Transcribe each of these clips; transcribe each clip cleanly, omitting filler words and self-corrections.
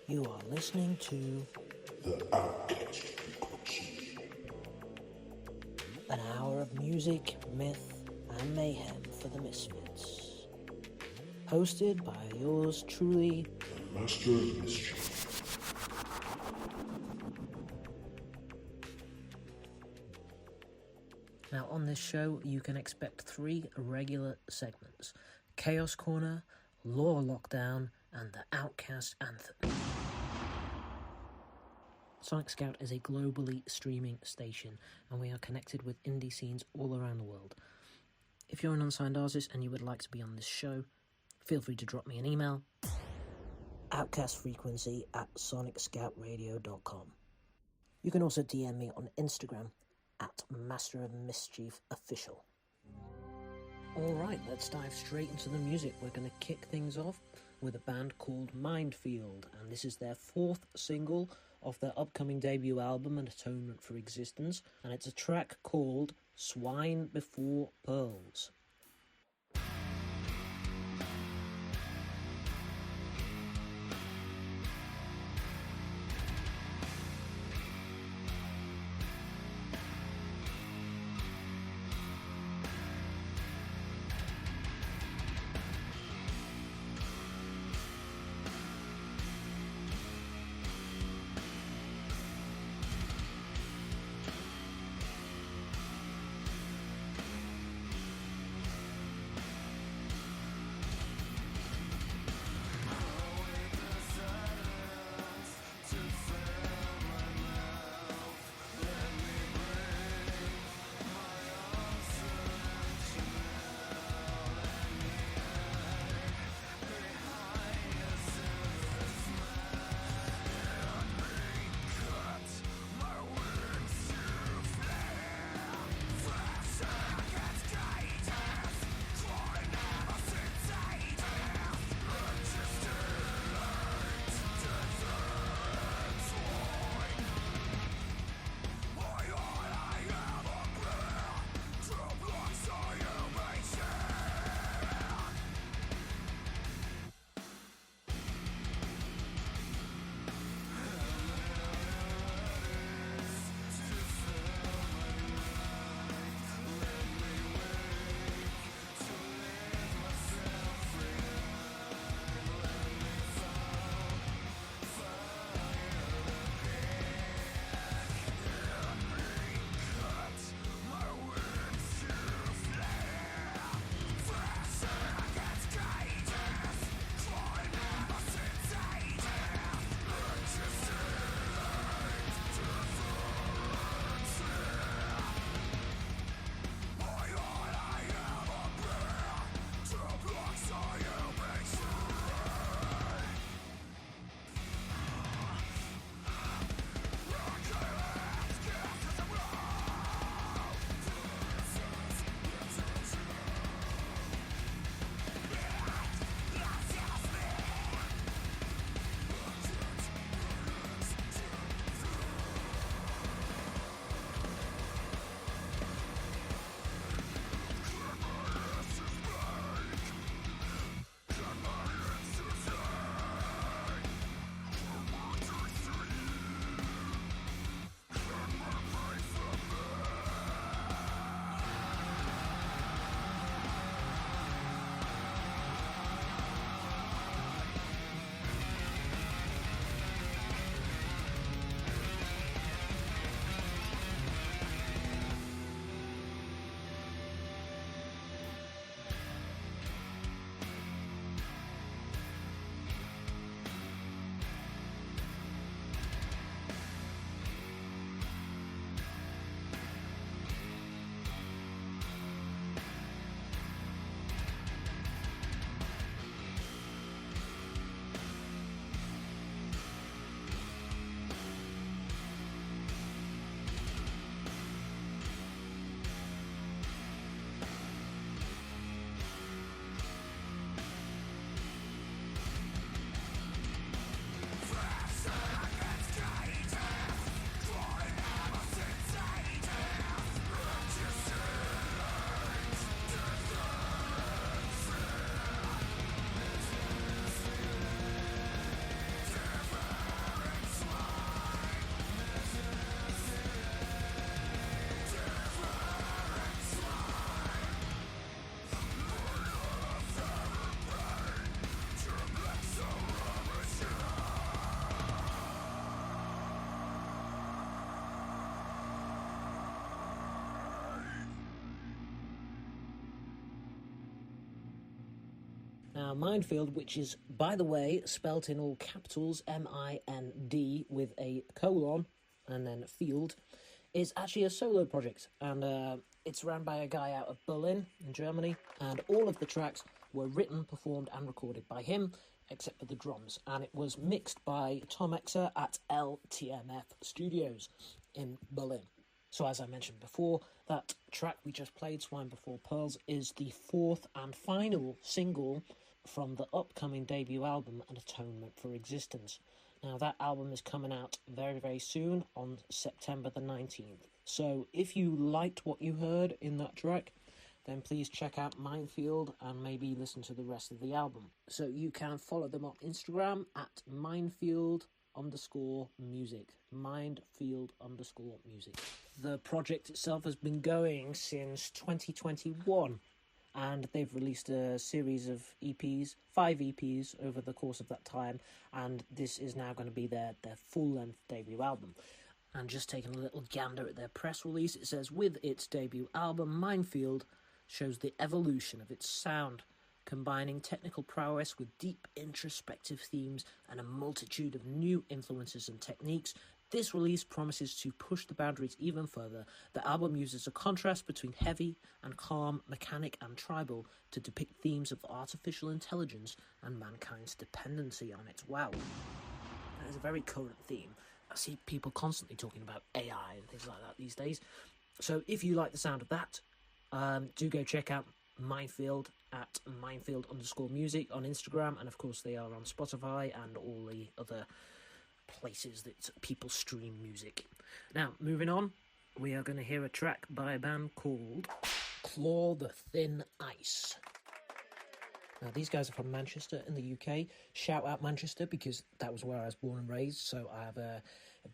You are listening to the Outcast Frequency. An hour of music, myth, and mayhem for the misfits. Hosted by yours truly, the Master of Mischief. Now on this show you can expect 3 regular segments: Chaos Corner, Lore Lockdown, and the Outcast Anthem. Sonic Scout is a globally streaming station, and we are connected with indie scenes all around the world. If you're an unsigned artist and you would like to be on this show, feel free to drop me an email, outcastfrequency@sonicscoutradio.com. You can also DM me on Instagram at Master of Mischief Official. Alright, let's dive straight into the music. We're going to kick things off with a band called Mindfield, and this is their 4th single of their upcoming debut album, An Atonement for Existence, and it's a track called Swine Before Pearls. Now, Minefield, which is, by the way, spelt in all capitals, M-I-N-D, with a colon, and then field, is actually a solo project, and it's run by a guy out of Berlin, in Germany, and all of the tracks were written, performed, and recorded by him, except for the drums, and it was mixed by Tom Exer at LTMF Studios in Berlin. So as I mentioned before, that track we just played, Swine Before Pearls, is the fourth and final single from the upcoming debut album, An Atonement for Existence. Now that album is coming out very, very soon on September the 19th. So if you liked what you heard in that track, then please check out Minefield and maybe listen to the rest of the album. So you can follow them on Instagram at Minefield_music. Minefield_music. The project itself has been going since 2021, and they've released a series of EPs, 5 EPs over the course of that time, and this is now going to be their full-length debut album. And just taking a little gander at their press release, it says, with its debut album, Minefield shows the evolution of its sound, combining technical prowess with deep introspective themes and a multitude of new influences and techniques. This release promises to push the boundaries even further. The album uses a contrast between heavy and calm, mechanic and tribal to depict themes of artificial intelligence and mankind's dependency on it. Wow, that is a very current theme. I see people constantly talking about AI and things like that these days. So if you like the sound of that, do go check out Minefield at Minefield_music on Instagram, and of course they are on Spotify and all the other places that people stream music. Now, moving on, we are going to hear a track by a band called Claw the Thin Ice. Now, these guys are from Manchester in the UK. Shout out Manchester, because that was where I was born and raised, so I have a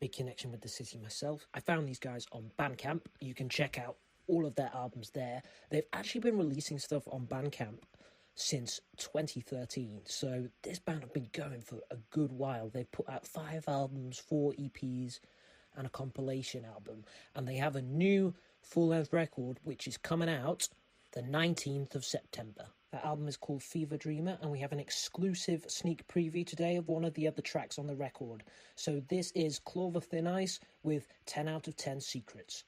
big connection with the city myself. I found these guys on Bandcamp. You can check out all of their albums there. They've actually been releasing stuff on Bandcamp since 2013, so this band have been going for a good while. They've put out 5 albums, 4 EPs, and a compilation album, and they have a new full-length record which is coming out the 19th of September. That album is called Fever Dreamer, and we have an exclusive sneak preview today of one of the other tracks on the record. So this is Claw the Thin Ice with 10 out of 10 Secrets.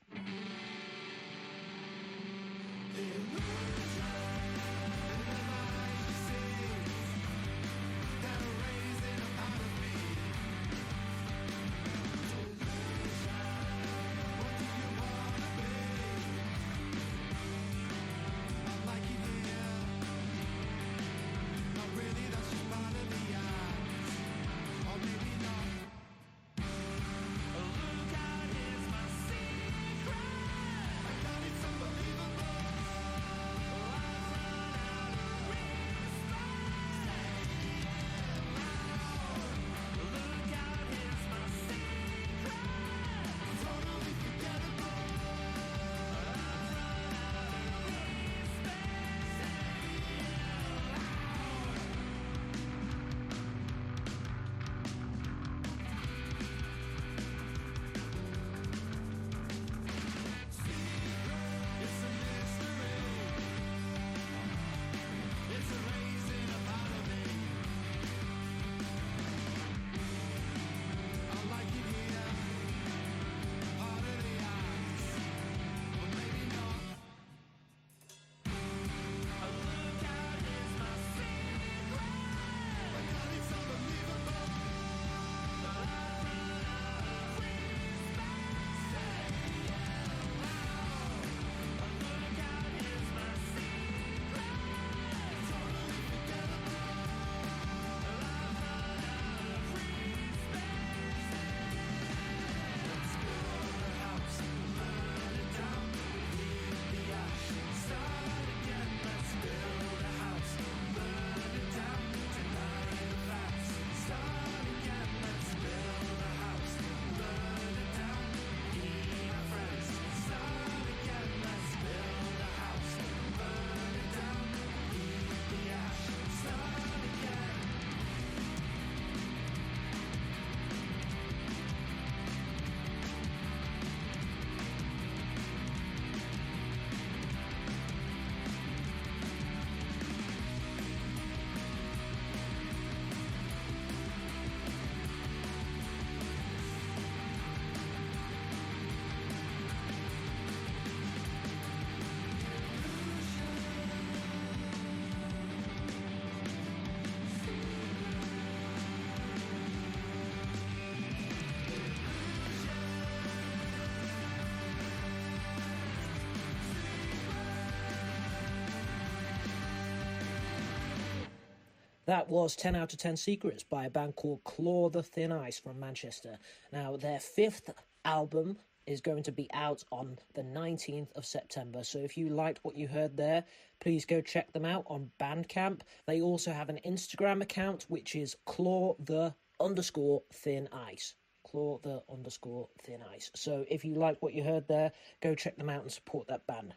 That was 10 out of 10 Secrets by a band called Claw the Thin Ice from Manchester. Now, their 5th album is going to be out on the 19th of September. So if you liked what you heard there, please go check them out on Bandcamp. They also have an Instagram account, which is claw_the_thin ice. Claw_the_thin ice. So if you like what you heard there, go check them out and support that band.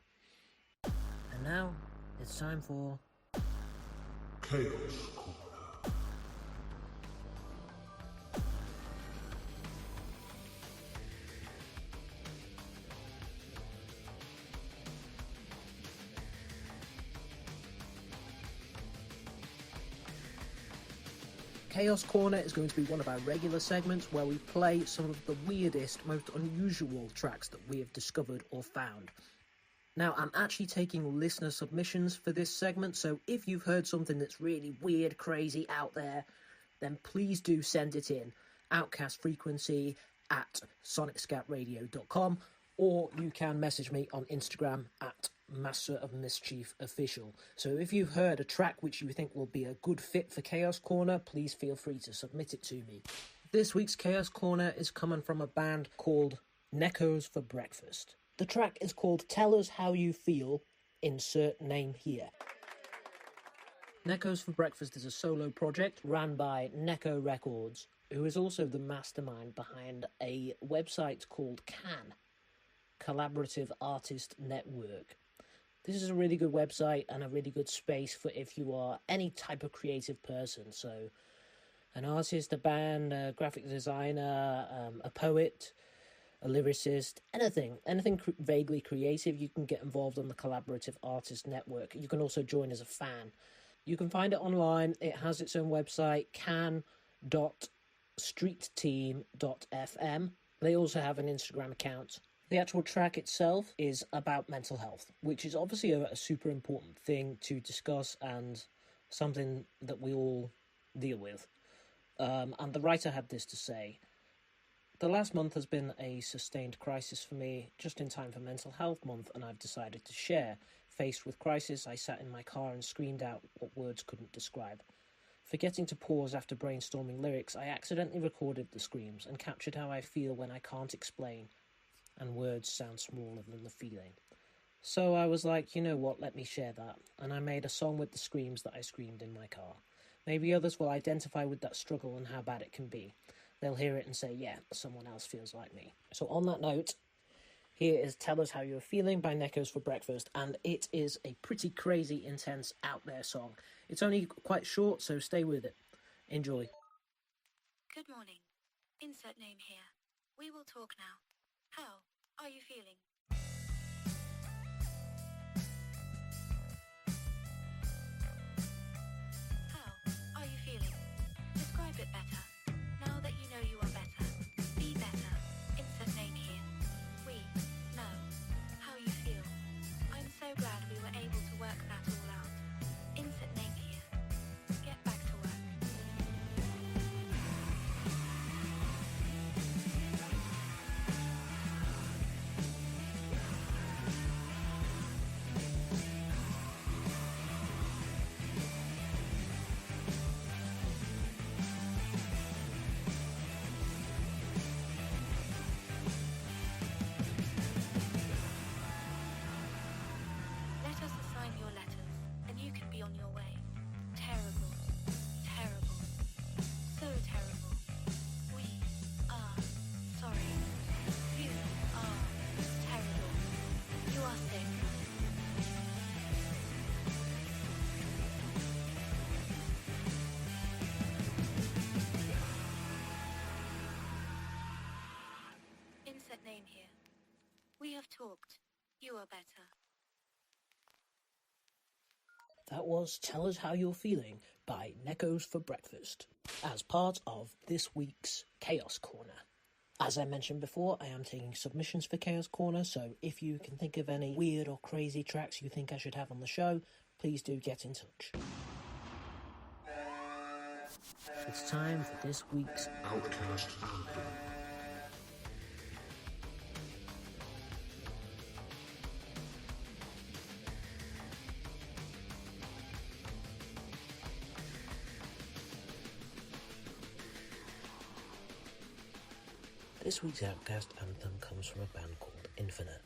And now, it's time for Chaos Corner. Chaos Corner is going to be one of our regular segments where we play some of the weirdest, most unusual tracks that we have discovered or found. Now, I'm actually taking listener submissions for this segment, so if you've heard something that's really weird, crazy out there, then please do send it in. Outcast Frequency at sonicscatradio.com, or you can message me on Instagram at Master of Mischief Official. So if you've heard a track which you think will be a good fit for Chaos Corner, please feel free to submit it to me. This week's Chaos Corner is coming from a band called Necos for Breakfast. The track is called Tell Us How You Feel, insert name here. Necos for Breakfast is a solo project ran by Neko Records, who is also the mastermind behind a website called CAN, Collaborative Artist Network. This is a really good website and a really good space for if you are any type of creative person. So an artist, a band, a graphic designer, a poet, a lyricist, anything vaguely creative, you can get involved on the Collaborative Artist Network. You can also join as a fan. You can find it online. It has its own website, can.streetteam.fm. They also have an Instagram account. The actual track itself is about mental health, which is obviously a super important thing to discuss and something that we all deal with. And the writer had this to say: "The last month has been a sustained crisis for me, just in time for Mental Health Month, and I've decided to share. Faced with crisis, I sat in my car and screamed out what words couldn't describe. Forgetting to pause after brainstorming lyrics, I accidentally recorded the screams and captured how I feel when I can't explain, and words sound smaller than the feeling. So I was like, you know what, let me share that, and I made a song with the screams that I screamed in my car. Maybe others will identify with that struggle and how bad it can be. They'll hear it and say, yeah, someone else feels like me." So on that note, here is Tell Us How You're Feeling by Necos for Breakfast, and it is a pretty crazy, intense, out there song. It's only quite short, so stay with it. Enjoy. Good morning. Insert name here. We will talk now. How are you feeling? How are you feeling? Describe it better. Now that you know you are better, be better. Insert name here. We know how you feel. I'm so glad we were able to work that all out. Insert name here. Get back to work. Let us assign your letters, and you can be on your way. Terrible. Terrible. So terrible. We are sorry. You are terrible. You are sick. Insert name here. We have talked. You are better. That was Tell Us How You're Feeling by Necos for Breakfast, as part of this week's Chaos Corner. As I mentioned before, I am taking submissions for Chaos Corner, so if you can think of any weird or crazy tracks you think I should have on the show, please do get in touch. It's time for this week's Outcast Anthem. This week's Outcast anthem comes from a band called Infinite.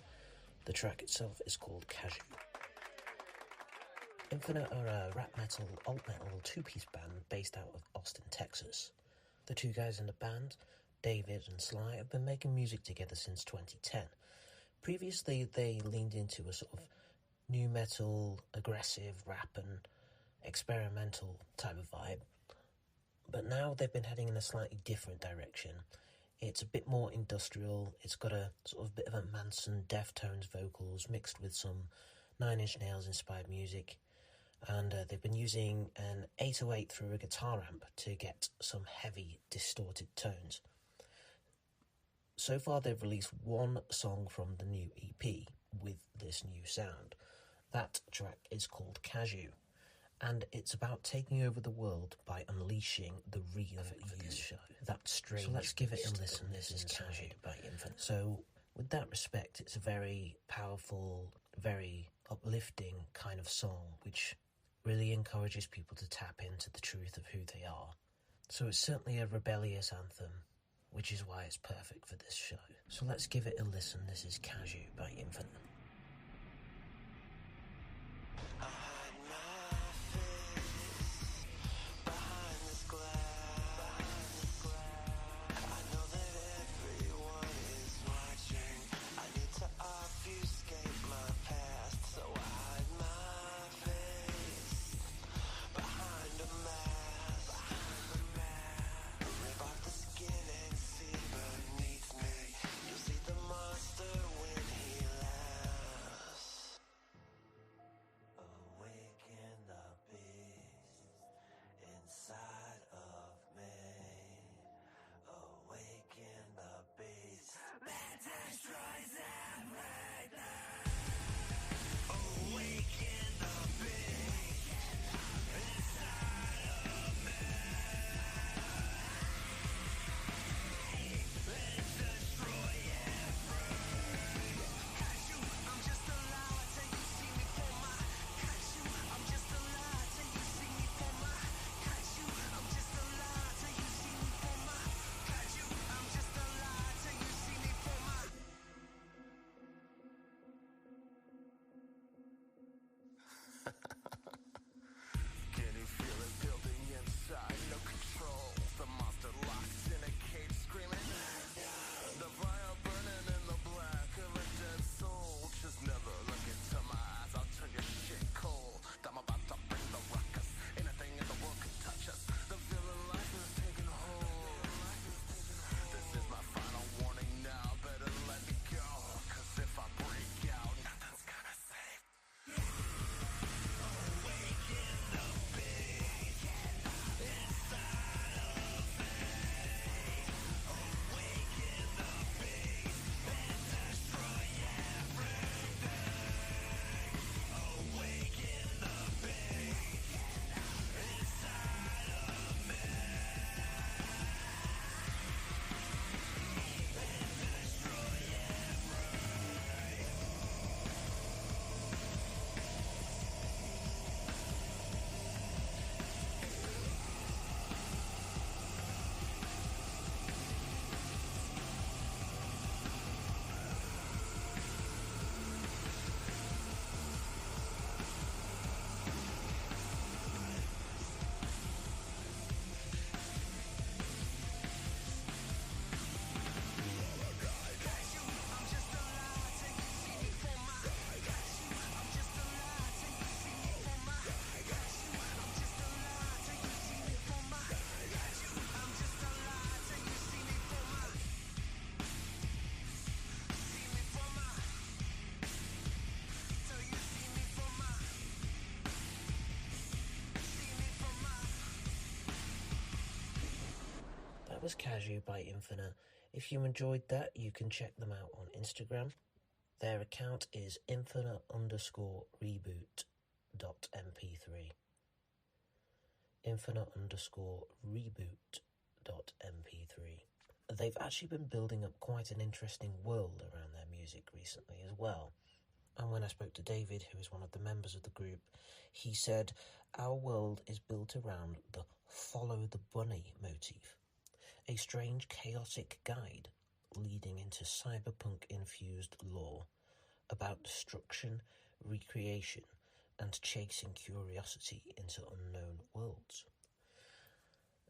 The track itself is called Cashew. Infinite are a rap metal, alt metal two-piece band based out of Austin, Texas. The two guys in the band, David and Sly, have been making music together since 2010. Previously, they leaned into a sort of new metal, aggressive rap and experimental type of vibe. But now they've been heading in a slightly different direction. It's a bit more industrial, it's got a sort of bit of a Manson Deftones vocals mixed with some Nine Inch Nails inspired music. And they've been using an 808 through a guitar amp to get some heavy, distorted tones. So far they've released one song from the new EP with this new sound. That track is called Cashew, and it's about taking over the world by unleashing the real you. Show. That's strange. So let's give it a listen. This is Cashew by Infinite. So with that respect, it's a very powerful, very uplifting kind of song, which really encourages people to tap into the truth of who they are. So it's certainly a rebellious anthem, which is why it's perfect for this show. So let's give it a listen. This is Cashew by Infinite. That was Cashew by Infinite. If you enjoyed that, you can check them out on Instagram. Their account is infinite_reboot.mp3. Infinite_reboot.mp3. They've actually been building up quite an interesting world around their music recently as well. And when I spoke to David, who is one of the members of the group, he said, "Our world is built around the follow the bunny motif, a strange, chaotic guide leading into cyberpunk-infused lore about destruction, recreation, and chasing curiosity into unknown worlds.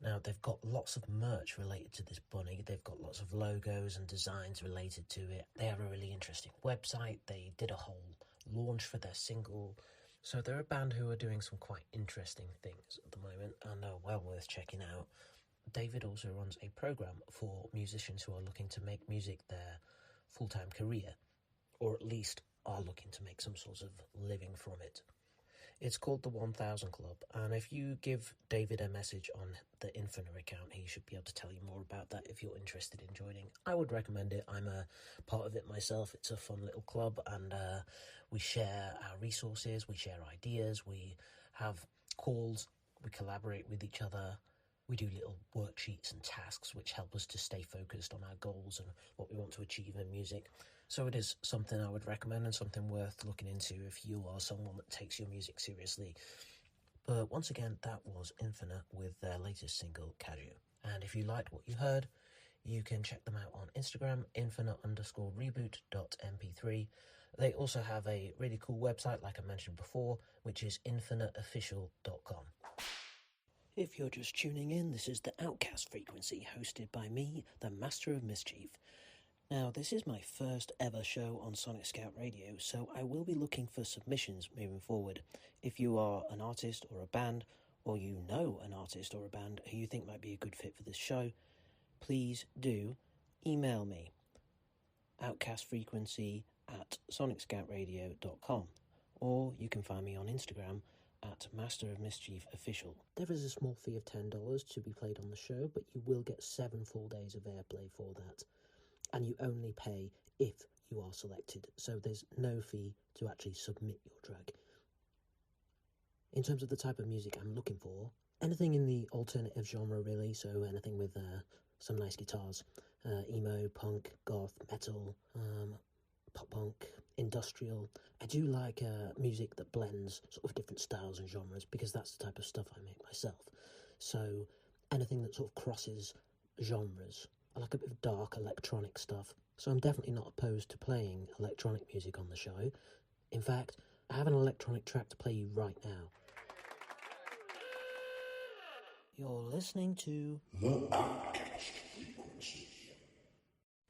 Now, they've got lots of merch related to this bunny. They've got lots of logos and designs related to it. They have a really interesting website. They did a whole launch for their single. So they're a band who are doing some quite interesting things at the moment and are well worth checking out. David also runs a program for musicians who are looking to make music their full-time career, or at least are looking to make some sort of living from it. It's called the 1000 Club, and if you give David a message on the Infinite account, he should be able to tell you more about that if you're interested in joining. I would recommend it. I'm a part of it myself. It's a fun little club, and we share our resources, we share ideas, we have calls, we collaborate with each other. We do little worksheets and tasks which help us to stay focused on our goals and what we want to achieve in music. So it is something I would recommend and something worth looking into if you are someone that takes your music seriously. But once again, that was Infinite with their latest single, Caju. And if you liked what you heard, you can check them out on Instagram, infinite_reboot.mp3. They also have a really cool website, like I mentioned before, which is infiniteofficial.com. If you're just tuning in, this is the Outcast Frequency, hosted by me, the Master of Mischief. Now, this is my first ever show on Sonic Scout Radio, so I will be looking for submissions moving forward. If you are an artist or a band, or you know an artist or a band who you think might be a good fit for this show, please do email me, outcastfrequency@sonicscoutradio.com, or you can find me on Instagram at Master of Mischief Official. There is a small fee of $10 to be played on the show, but you will get 7 full days of airplay for that. And you only pay if you are selected, so there's no fee to actually submit your track. In terms of the type of music I'm looking for, anything in the alternative genre really, so anything with some nice guitars, emo, punk, goth, metal, pop punk, industrial. I do like music that blends sort of different styles and genres, because that's the type of stuff I make myself. So anything that sort of crosses genres. I like a bit of dark electronic stuff, so I'm definitely not opposed to playing electronic music on the show. In fact, I have an electronic track to play you right now. You're listening to The Outcast Frequency.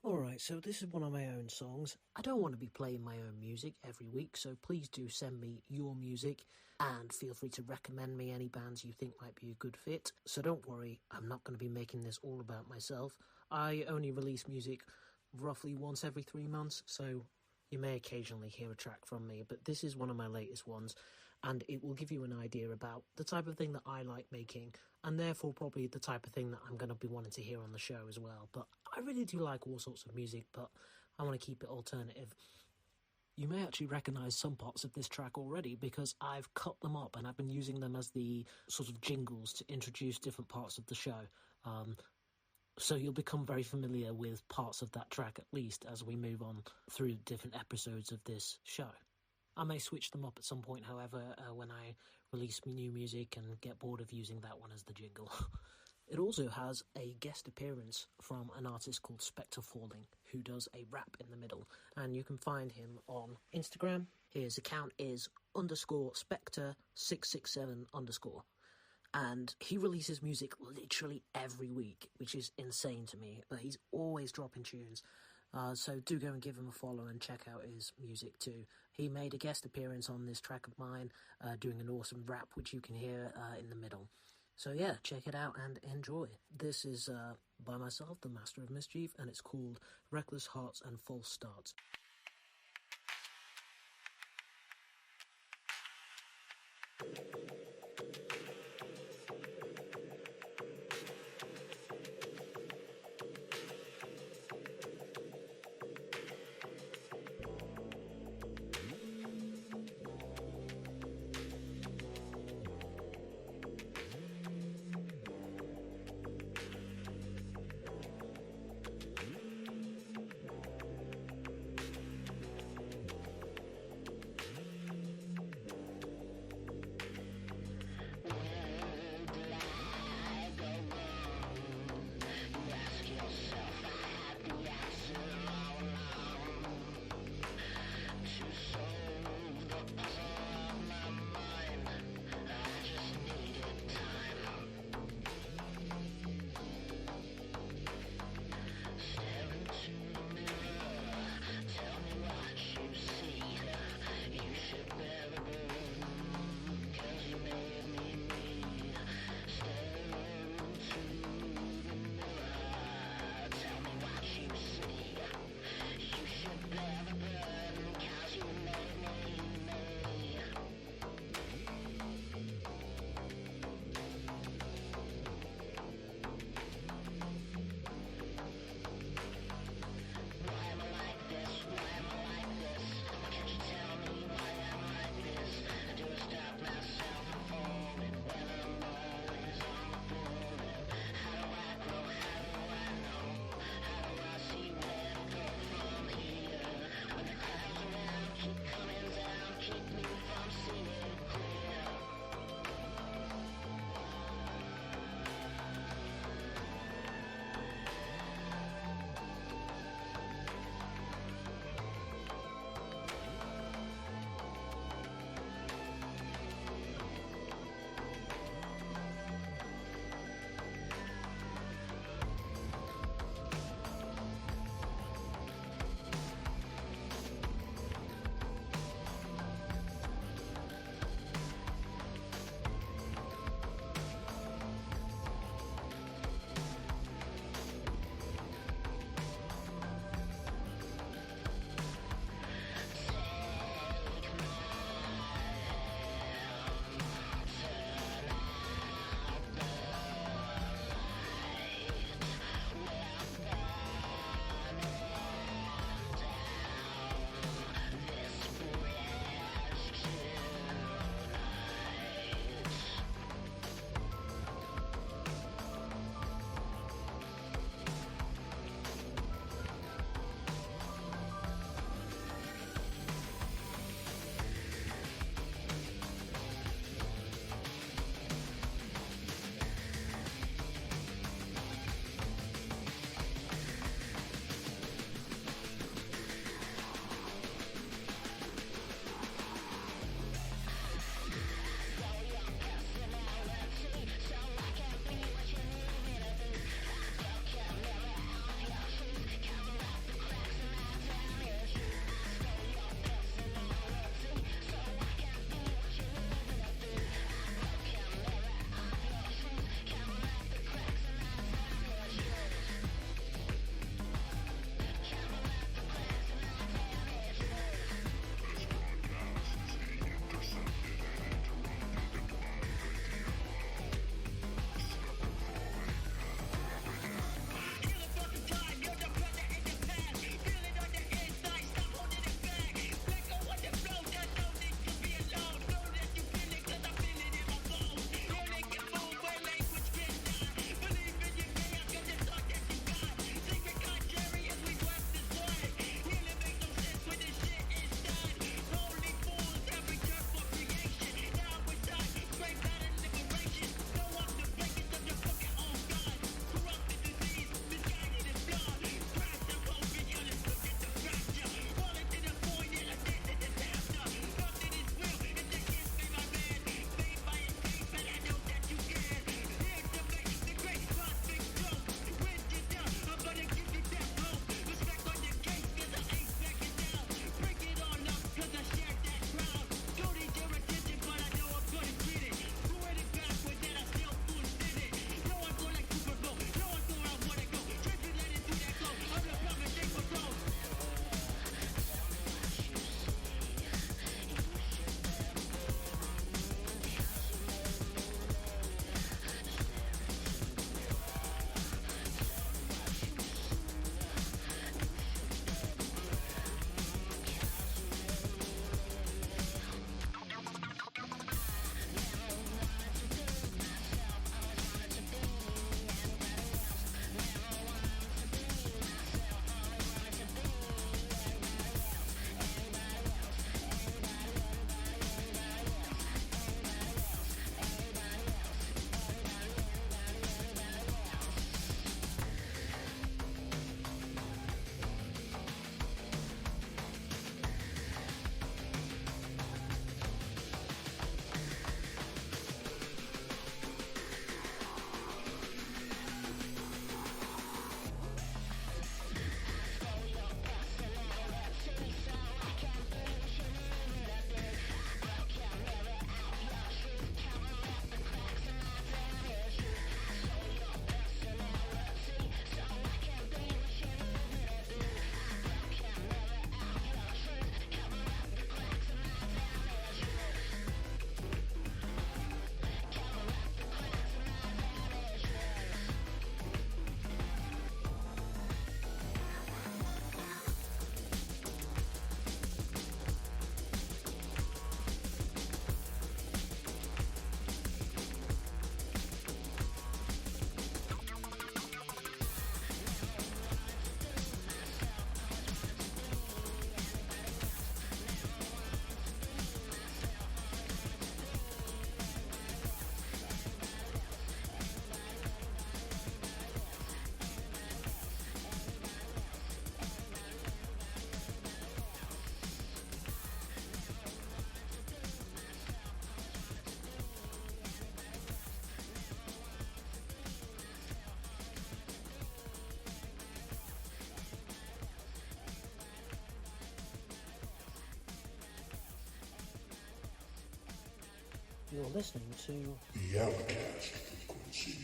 Alright, so this is one of my own songs. I don't want to be playing my own music every week, so please do send me your music, and feel free to recommend me any bands you think might be a good fit. So don't worry, I'm not going to be making this all about myself. I only release music roughly once every 3 months, so you may occasionally hear a track from me, but this is one of my latest ones, and it will give you an idea about the type of thing that I like making, and therefore probably the type of thing that I'm going to be wanting to hear on the show as well. But I really do like all sorts of music, but I want to keep it alternative. You may actually recognise some parts of this track already, because I've cut them up and I've been using them as the sort of jingles to introduce different parts of the show. So you'll become very familiar with parts of that track, at least, as we move on through different episodes of this show. I may switch them up at some point, however, when I release new music and get bored of using that one as the jingle. It also has a guest appearance from an artist called Sept, who does a rap in the middle, and you can find him on Instagram. His account is _Spectre667_. And he releases music literally every week, which is insane to me, but he's always dropping tunes. So do go and give him a follow and check out his music too. He made a guest appearance on this track of mine, doing an awesome rap, which you can hear in the middle. So yeah, check it out and enjoy. This is by myself, the Master of Mischief, and it's called Reckless Hearts and False Starts. You're listening to The Outcast Frequency.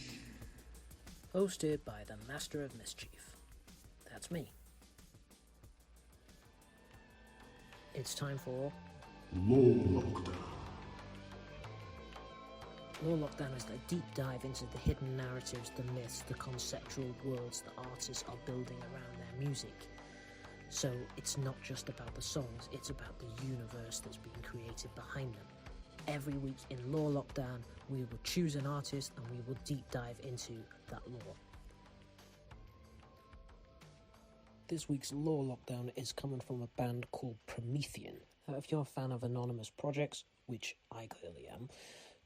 hosted by the Master of Mischief. That's me. It's time for Lore Lockdown. Lore Lockdown is a deep dive into the hidden narratives, the myths, the conceptual worlds that artists are building around their music. So it's not just about the songs, it's about the universe that's being created behind them. Every week in Lore Lockdown, we will choose an artist and we will deep dive into that lore. This week's Lore Lockdown is coming from a band called Promethean. Now, if you're a fan of anonymous projects, which I clearly am,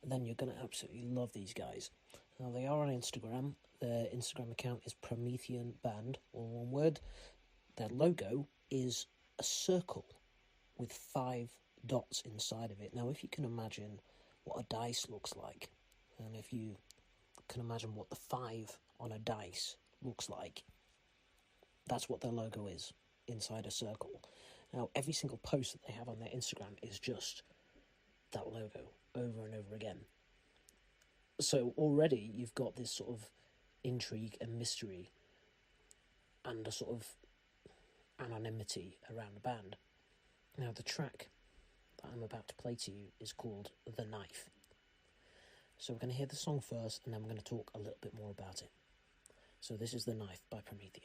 then you're going to absolutely love these guys. Now, they are on Instagram. Their Instagram account is Promethean Band, all one word. Their logo is a circle with 5 dots inside of it. Now, if you can imagine what a dice looks like, and if you can imagine what the 5 on a dice looks like, that's what their logo is, inside a circle. Now, every single post that they have on their Instagram is just that logo, over and over again. So already you've got this sort of intrigue and mystery and a sort of anonymity around the band. Now, the track that I'm about to play to you is called The Knife. So we're going to hear the song first, and then we're going to talk a little bit more about it. So this is The Knife by Promethean.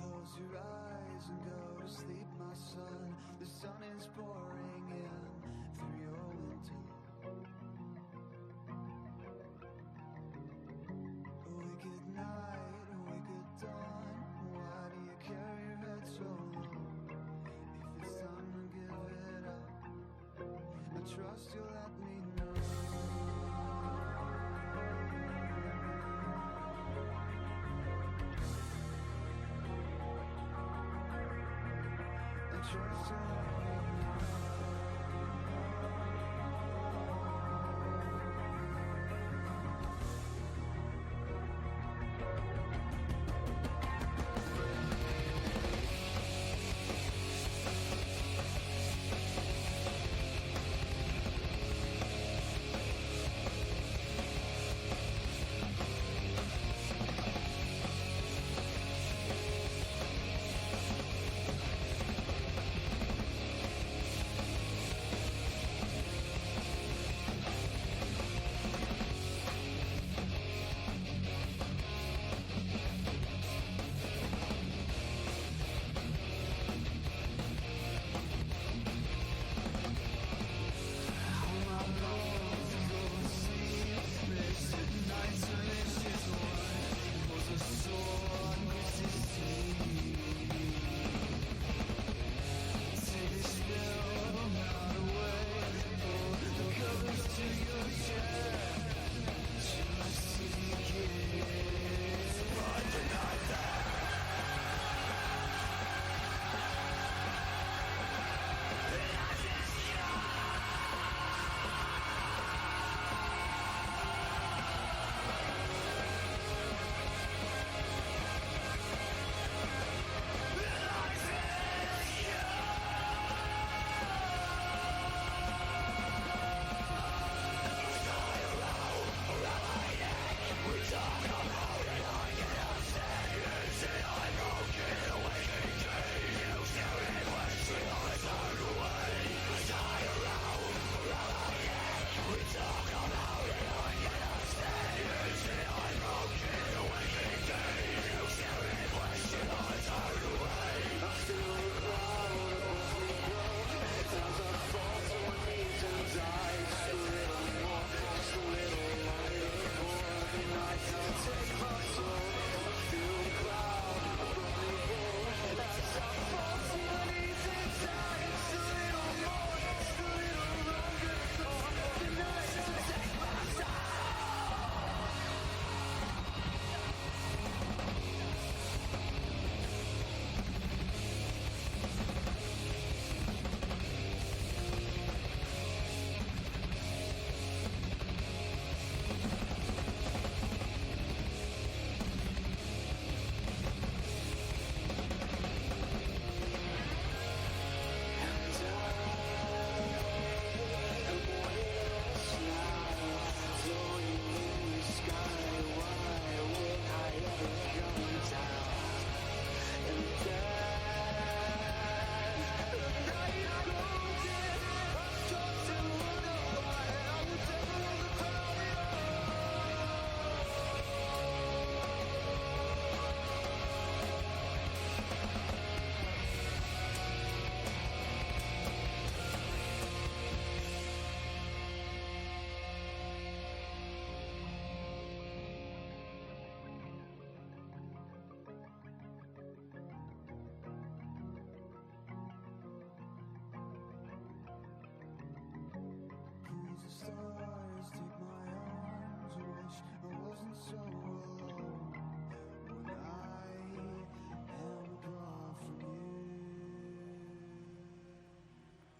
Close your eyes and go to sleep, my son. The sun is pouring in through your window. A wicked night, a wicked dawn. Why do you carry your head so low? If it's time to give it up, I trust you'll let me know. Trust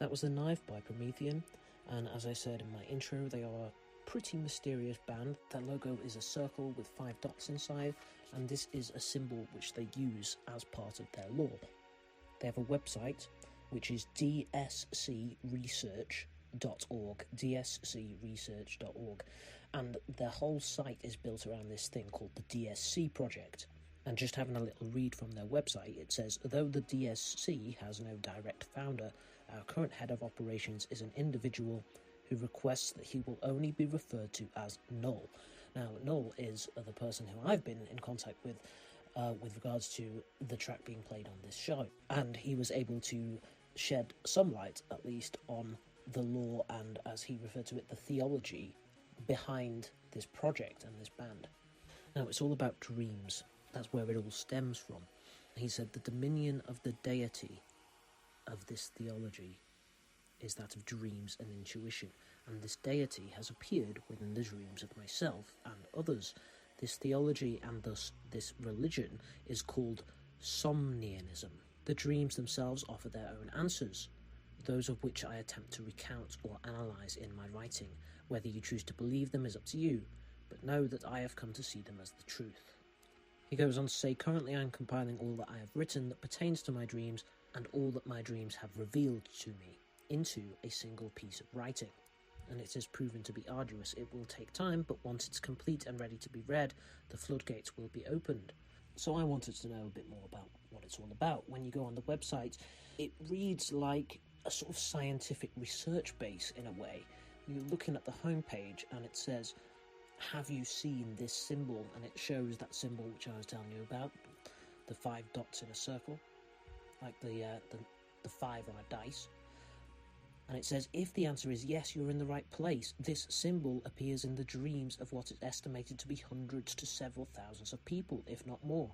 That was The Knife by Promethean, and as I said in my intro, they are a pretty mysterious band. Their logo is a circle with 5 dots inside, and this is a symbol which they use as part of their lore. They have a website, which is dscresearch.org, and their whole site is built around this thing called the DSC project. And just having a little read from their website, it says, though the DSC has no direct founder, our current head of operations is an individual who requests that he will only be referred to as Null. Now, Null is the person who I've been in contact with regards to the track being played on this show. And he was able to shed some light, at least, on the lore and, as he referred to it, the theology behind this project and this band. Now, it's all about dreams. That's where it all stems from. He said the dominion of the deity of this theology is that of dreams and intuition, and this deity has appeared within the dreams of myself and others. This theology and thus this religion is called somnianism. The dreams themselves offer their own answers, those of which I attempt to recount or analyse in my writing. Whether you choose to believe them is up to you, but know that I have come to see them as the truth. He goes on to say, currently I am compiling all that I have written that pertains to my dreams and all that my dreams have revealed to me into a single piece of writing. And it has proven to be arduous. It will take time, but once it's complete and ready to be read, the floodgates will be opened. So I wanted to know a bit more about what it's all about. When you go on the website, it reads like a sort of scientific research base in a way. You're looking at the homepage and it says, have you seen this symbol? And it shows that symbol which I was telling you about, the 5 dots in a circle, like the 5 on a dice. And it says, if the answer is yes, you're in the right place. This symbol appears in the dreams of what is estimated to be hundreds to several thousands of people, if not more.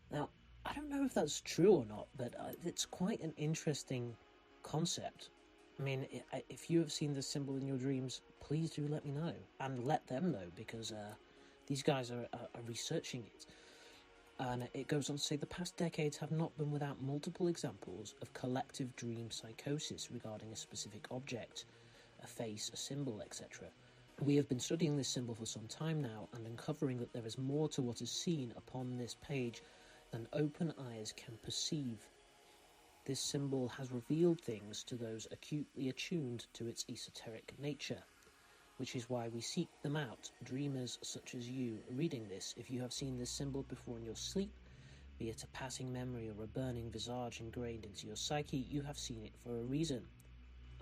Now, I don't know if that's true or not, but it's quite an interesting concept. I mean, if you have seen this symbol in your dreams, please do let me know, and let them know, because these guys are researching it. And it goes on to say, the past decades have not been without multiple examples of collective dream psychosis regarding a specific object, a face, a symbol, etc. We have been studying this symbol for some time now, and uncovering that there is more to what is seen upon this page than open eyes can perceive. This symbol has revealed things to those acutely attuned to its esoteric nature, which is why we seek them out, dreamers such as you reading this. If you have seen this symbol before in your sleep, be it a passing memory or a burning visage ingrained into your psyche, you have seen it for a reason.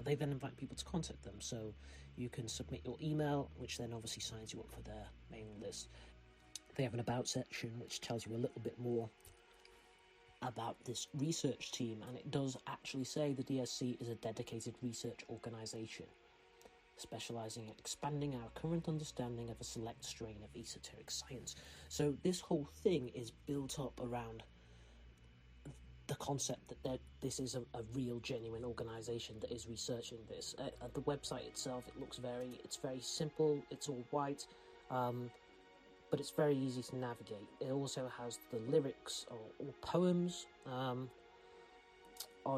They then invite people to contact them, so you can submit your email, which then obviously signs you up for their mailing list. They have an about section which tells you a little bit more about this research team, and it does actually say the DSC is a dedicated research organisation, specialising in expanding our current understanding of a select strain of esoteric science. So this whole thing is built up around the concept that this is a real, genuine organisation that is researching this. At the website itself, it's very simple, it's all white, but it's very easy to navigate. It also has the lyrics or poems on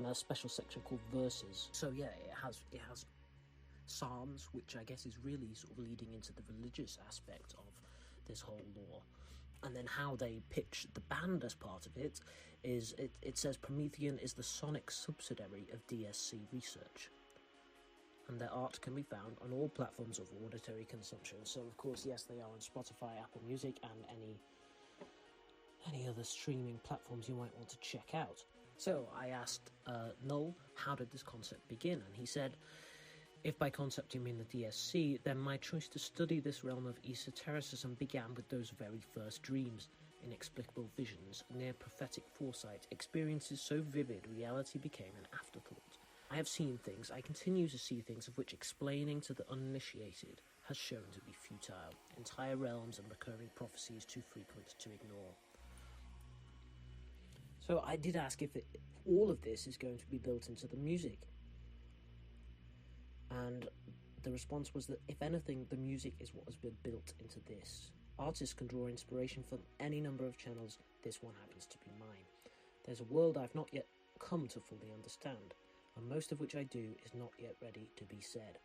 a special section called verses. So yeah, it has psalms, which I guess is really sort of leading into the religious aspect of this whole lore. And then how they pitch the band as part of it is, it says Promethean is the sonic subsidiary of DSC Research, and their art can be found on all platforms of auditory consumption. So of course, yes, they are on Spotify, Apple Music, and any other streaming platforms you might want to check out. So I asked Null, how did this concept begin? And he said, if by concept you mean the DSC, then my choice to study this realm of esotericism began with those very first dreams, inexplicable visions, near prophetic foresight, experiences so vivid reality became an afterthought. I have seen things, I continue to see things of which explaining to the uninitiated has shown to be futile, entire realms and recurring prophecies too frequent to ignore. So I did ask if all of this is going to be built into the music. And the response was that, if anything, the music is what has been built into this. Artists can draw inspiration from any number of channels. This one happens to be mine. There's a world I've not yet come to fully understand. and most of which I do is not yet ready to be said.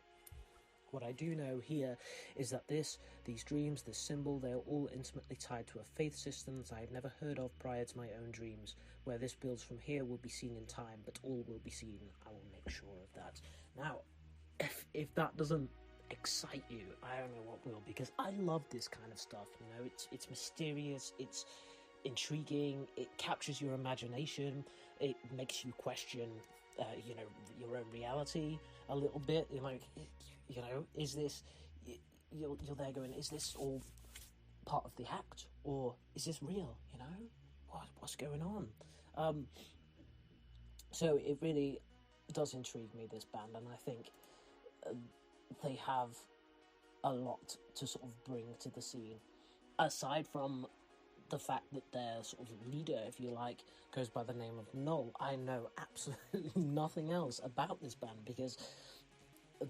What I do know here is that these dreams, this symbol, they are all intimately tied to a faith system that I have never heard of prior to my own dreams. Where this builds from here will be seen in time, but all will be seen. I will make sure of that. Now, if that doesn't excite you, I don't know what will, because I love this kind of stuff. You know, it's mysterious, it's intriguing, it captures your imagination, it makes you question, you know, your own reality a little bit. You're like, you know, is this? You're there going, is this all part of the act, or is this real? You know, what's going on? So it really does intrigue me, this band, and I think they have a lot to sort of bring to the scene, aside from the fact that their sort of leader, if you like, goes by the name of Null. I know absolutely nothing else about this band because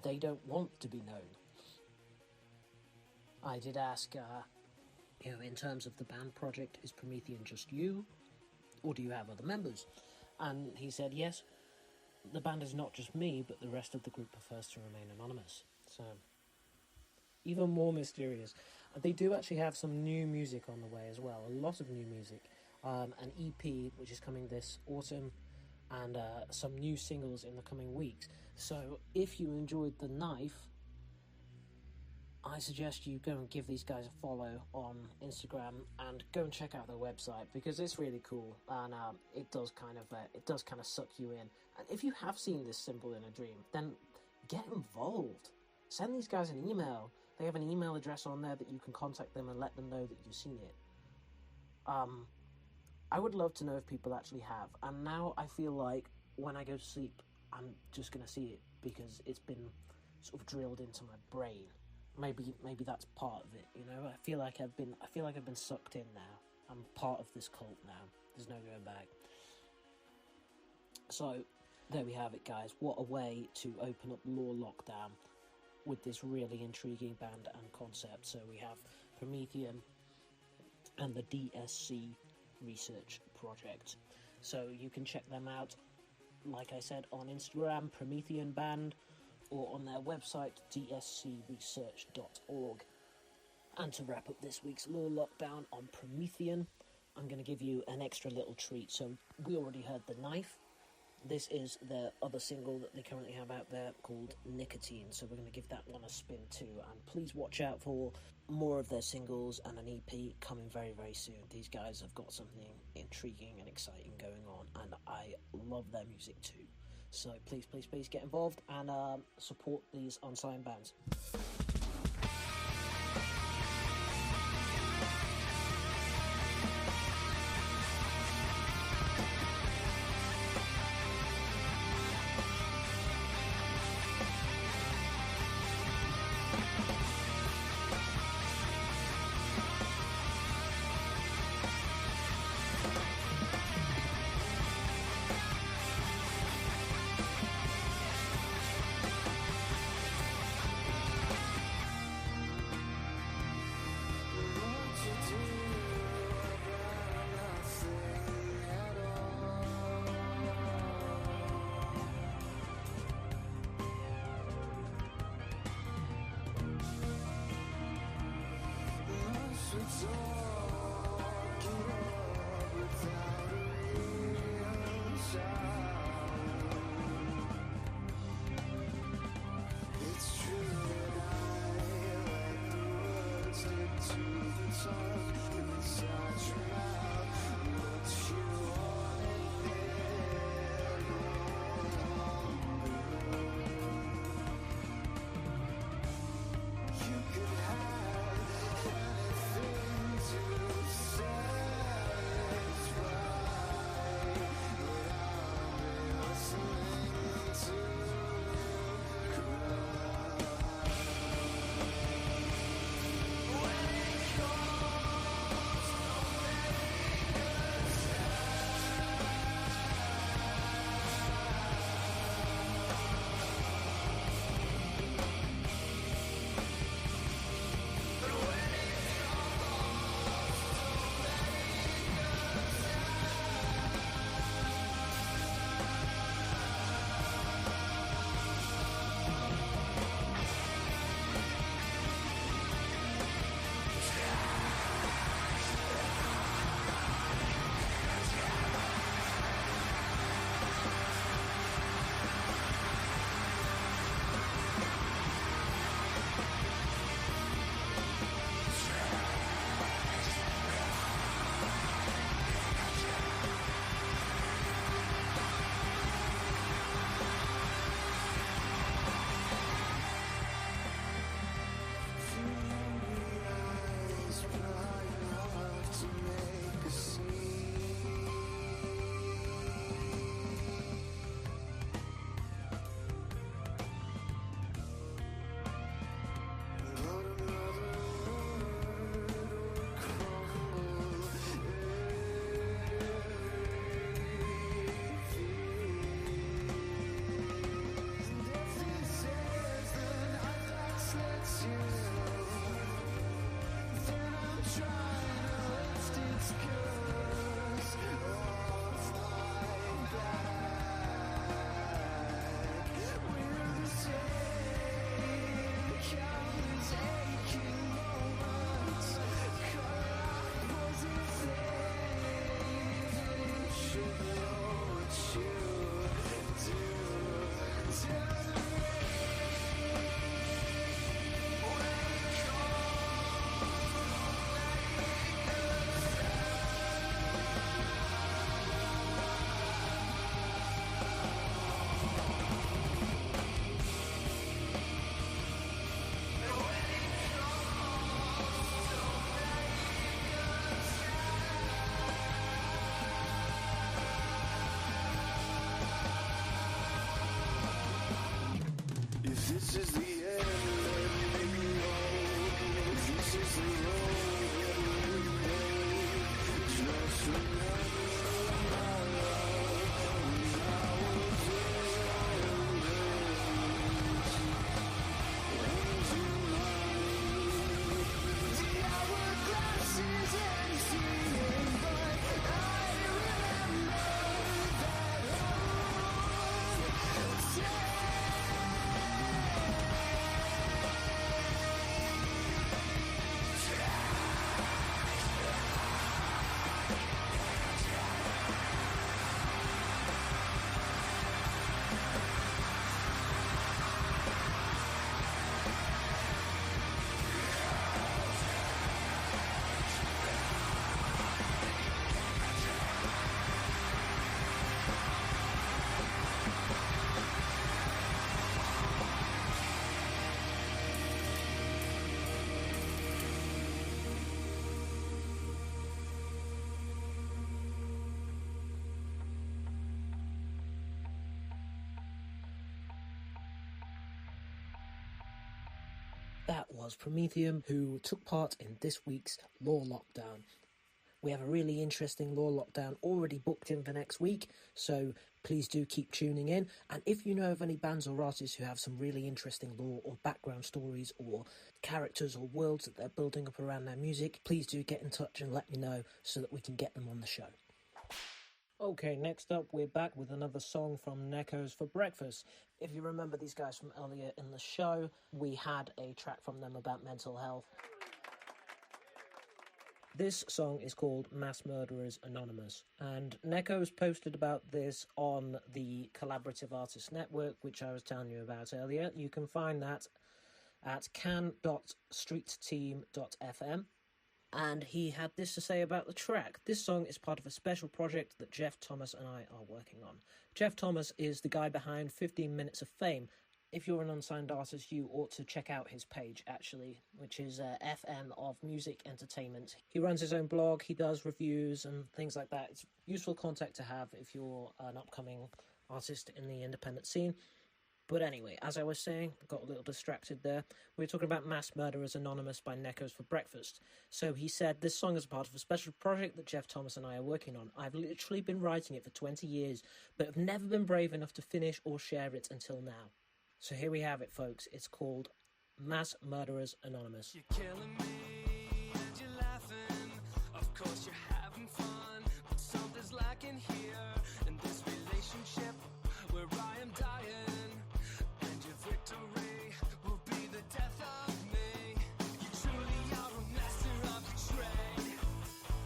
they don't want to be known. I did ask, you know, in terms of the band project, is Promethean just you, or do you have other members? And he said, yes, the band is not just me, but the rest of the group prefers to remain anonymous. So, even more mysterious. They do actually have some new music on the way as well, a lot of new music. An EP, which is coming this autumn, and some new singles in the coming weeks. So, if you enjoyed The Knife, I suggest you go and give these guys a follow on Instagram and go and check out their website, because it's really cool, and it does kind of suck you in. And if you have seen this symbol in a dream, then get involved. Send these guys an email. They have an email address on there that you can contact them and let them know that you've seen it. I would love to know if people actually have. And now I feel like when I go to sleep, I'm just going to see it because it's been sort of drilled into my brain. Maybe that's part of it, you know. I feel like I've been sucked in now. I'm part of this cult now. There's no going back. So there we have it, guys. What a way to open up Lore Lockdown with this really intriguing band and concept. So we have Promethean and the DSC Research Project. So you can check them out, like I said, on Instagram, Promethean Band, or on their website, dscresearch.org. And to wrap up this week's Lore Lockdown on Promethean, I'm going to give you an extra little treat. So we already heard The Knife. This is their other single that they currently have out there called Nicotine, so we're going to give that one a spin too. And please watch out for more of their singles and an EP coming very, very soon. These guys have got something intriguing and exciting going on, and I love their music too. So please get involved and support these unsigned bands. That was Prometheum, who took part in this week's Lore Lockdown. We have a really interesting Lore Lockdown already booked in for next week, so please do keep tuning in. And if you know of any bands or artists who have some really interesting lore or background stories or characters or worlds that they're building up around their music, please do get in touch and let me know so that we can get them on the show. Okay, next up we're back with another song from Neckos for Breakfast. If you remember these guys from earlier in the show, we had a track from them about mental health. This song is called Mass Murderers Anonymous, and Neckos posted about this on the Collaborative Artists Network, which I was telling you about earlier. You can find that at can.streetteam.fm. And he had this to say about the track. This song is part of a special project that Jeff Thomas and I are working on. Jeff Thomas is the guy behind 15 Minutes of Fame. If you're an unsigned artist, you ought to check out his page, actually, which is FM of Music Entertainment. He runs his own blog, he does reviews and things like that. It's useful contact to have if you're an upcoming artist in the independent scene. But anyway, as I was saying, got a little distracted there. We were talking about Mass Murderers Anonymous by Neckos for Breakfast. So he said, this song is part of a special project that Jeff Thomas and I are working on. I've literally been writing it for 20 years, but have never been brave enough to finish or share it until now. So here we have it, folks. It's called Mass Murderers Anonymous. You're killing me and you're laughing. Of course you're having fun, but something's lacking here in this relationship where I am dying. Victory will be the death of me. You truly are a master of your trade.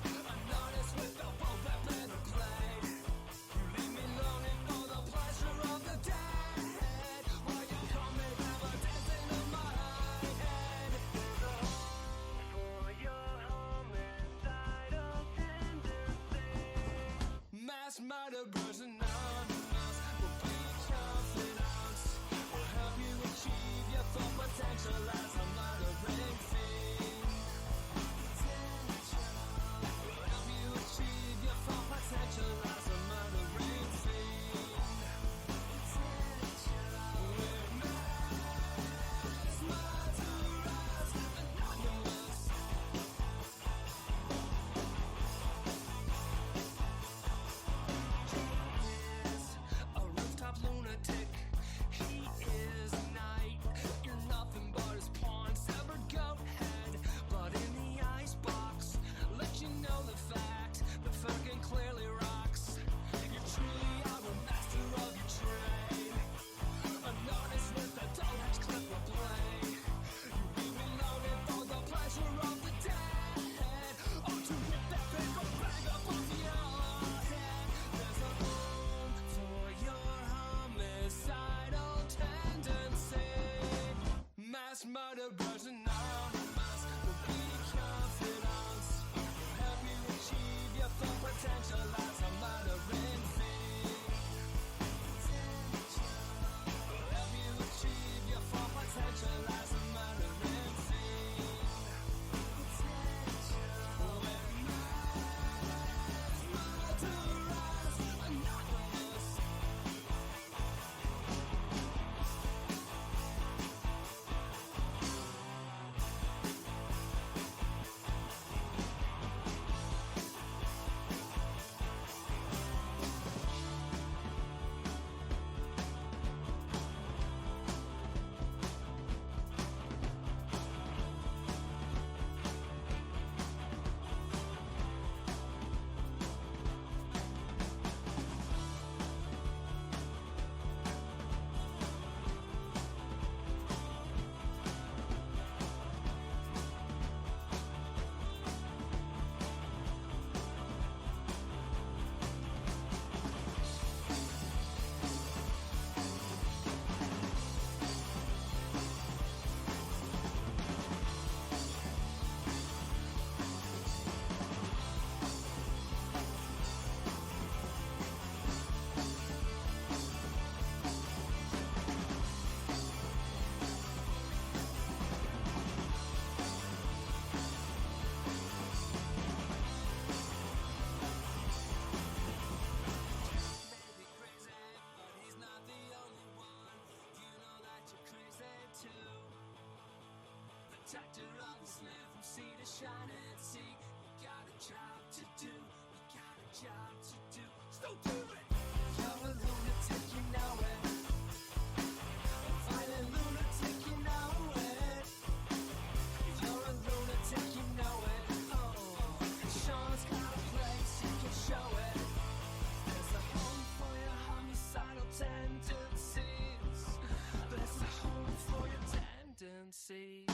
An artist with a bow, weapon, and blade. You leave me longing for the pleasure of the dead. While you call me never dancing in my head. There's a home for your homicidal tendency. Mass murderers anonymous will be confidence. Help you achieve your full potential as a murdering fiend. Will help you achieve your full potential as a murdering fiend. We're mass murderers anonymous. Is a rooftop lunatic. He is night. You're nothing but his pawn, severed goat head. But in the icebox, let you know the fact. The fucking clearly rocks. You truly are a master of your trade. An artist with a double-edged clip of blade. You leave me longing for the pleasure of the dead. Or to rip that paper bag up off your head. There's a home for your homicidal tendency. Mass murderers anonymous will be confidence. Help you achieve your full potential as a murdering fiend. Will help you achieve your full potential as a murdering fiend. We're mass murderers anonymous. protector of the slave from sea to shining sea. You got a job to do, you got a job to do. So do it! You're a lunatic, you know it. A violent lunatic, you know it. You're a lunatic, you know it. Oh, Sean's got a place, you can show it. There's a home for your homicidal tendencies. There's a home for your tendencies.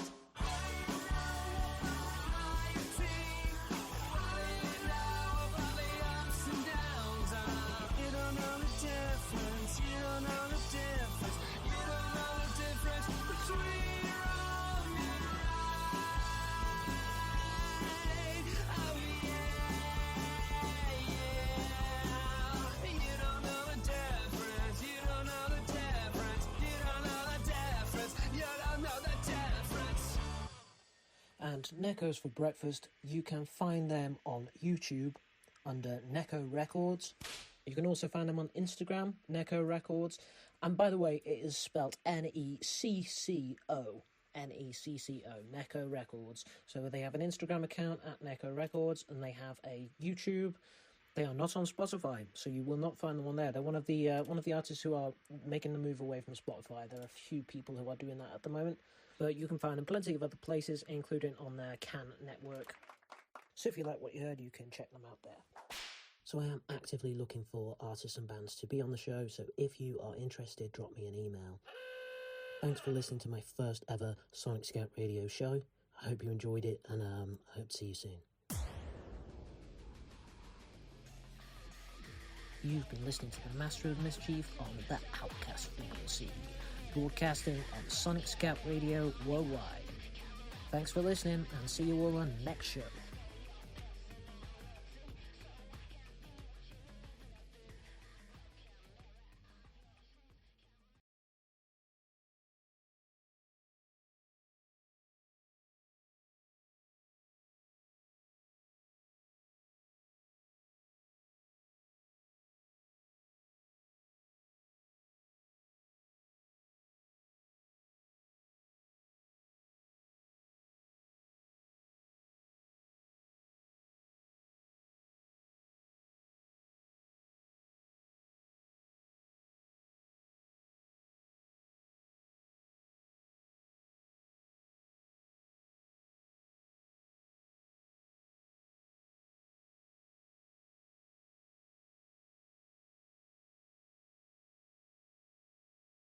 And Necos for breakfast, you can find them on YouTube under Necco Records. You can also find them on Instagram, Necco Records. And by the way, it is spelled Necco, Necco Records. So they have an Instagram account at Necco Records, and they have a YouTube. They are not on Spotify, so you will not find them on there. They're one of the artists who are making the move away from Spotify. There are a few people who are doing that at the moment, but you can find them plenty of other places, including on their Can network. So if you like what you heard, you can check them out there. So I am actively looking for artists and bands to be on the show, so if you are interested, drop me an email. Thanks for listening to my first ever Sonic Scout radio show. I hope you enjoyed it, and I hope to see you soon. You've been listening to the Master of Mischief on the Outcast Frequency, broadcasting on Sonic Scout Radio worldwide. Thanks for listening, and see you all on next show.